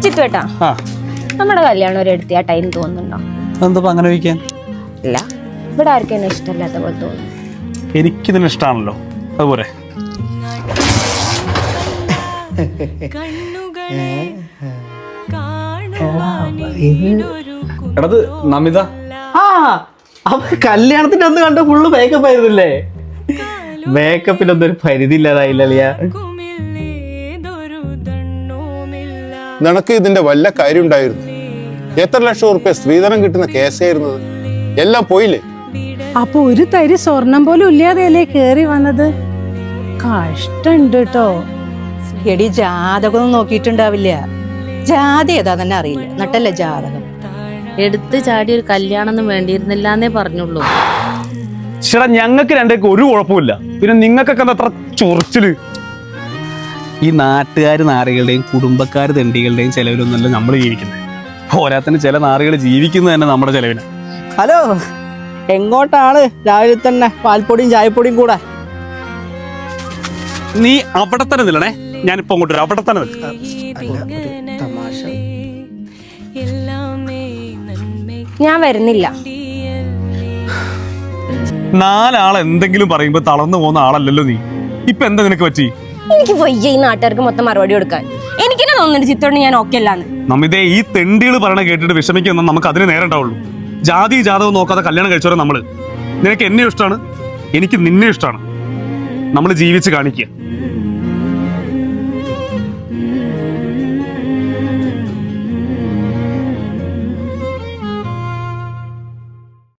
ചിത്തുവേട്ടാ, നമ്മുടെ കല്യാണം ഒരു എടുത്തിയാ ടൈം തോന്നുന്നുണ്ടോ? എന്താ അങ്ങനെ വയ്ക്കാൻ? ഇല്ല, ഇവിടെ ആർക്കും എന്നെ ഇഷ്ടമില്ലാത്ത പോലെ തോന്നുന്നു. എനിക്കിതിന് ഇഷ്ടമാണല്ലോ, അതുപോലെ. എടത് നമിത, കല്യാണത്തിന്റെ ഒന്ന് കണ്ട് ഫുള്ള് മേക്കപ്പ് ആയിരുന്നില്ലേ? മേക്കപ്പിലൊന്നും ഒരു പരിധി ഇല്ലാതായില്ല. നിനക്ക് ഇതിന്റെ വല്ല കാര്യം ഉണ്ടായിരുന്നു? എത്ര ലക്ഷം ഉറുപ്പ്യ സ്ത്രീധനം കിട്ടുന്ന കേസായിരുന്നത്? എല്ലാം പോയില്ലേ? അപ്പൊ ഒരു തരി സ്വർണം പോലും ഇല്ലാതെയല്ലേ കേറി വന്നത്? കഷ്ടണ്ട് കേട്ടോ. എടി, ജാതകം നോക്കിയിട്ടുണ്ടാവില്ല. ജാതി ഏതാ തന്നെ അറിയില്ല, എന്നിട്ടല്ലേ ജാതകം. എടുത്ത് ചാടി ഒരു കല്യാണം വേണ്ടിയിരുന്നില്ല എന്നേ പറഞ്ഞുള്ളൂ. ചേട്ടാ, ഞങ്ങൾക്ക് രണ്ടേക്ക് ഒരു കുഴപ്പമില്ല, പിന്നെ നിങ്ങൾക്കൊക്കെ അത്ര ചൊറിച്ചില്. ഈ നാട്ടുകാർ നാറികളുടെയും കുടുംബക്കാർ തെണ്ടികളുടെയും ചെലവിലൊന്നുമല്ല നമ്മൾ ജീവിക്കുന്നത്. പോരാത്തിന് ചില നാറികൾ ജീവിക്കുന്നത് തന്നെ നമ്മുടെ ചെലവിന്. ഹലോ, എങ്ങോട്ടാണ് രാവിലെ തന്നെ പാൽപ്പൊടിയും ചായപ്പൊടിയും കൂടെ? നീ അവിടെ തന്നെ നില്ലണേ, ഞാനിപ്പോ അങ്ങോട്ട് വരാം. അവിടെ തന്നെ നിൽക്കാം. ഞാൻ വരുന്നില്ല. നാലാൾ എന്തെങ്കിലും പറയുമ്പോ തളർന്നു പോകുന്ന ആളല്ലല്ലോ നീ. ഇപ്പൊ എന്താ നിനക്ക് പറ്റി? എനിക്ക് വയ്യ ഈ നാട്ടുകാർക്ക് മൊത്തം മറുപടി കൊടുക്കാൻ. എനിക്കെന്നെ തോന്നുന്നുണ്ട് ചിത്തോണ്ട് ഞാൻ ഓക്കെ അല്ലാന്ന്. നമ്മിതേ, ഈ തെണ്ടികൾ പറയണ കേട്ടിട്ട് വിഷമിക്കുന്ന നമുക്ക് അതിന് നേരം ഉണ്ടാവുള്ളൂ. ജാതി ജാതകം നോക്കാതെ കല്യാണം കഴിച്ചവരെ നമ്മള്. നിനക്ക് എന്നെ ഇഷ്ടമാണ്, എനിക്ക് നിന്നെ ഇഷ്ടമാണ്. നമ്മൾ ജീവിച്ച് കാണിക്കുക.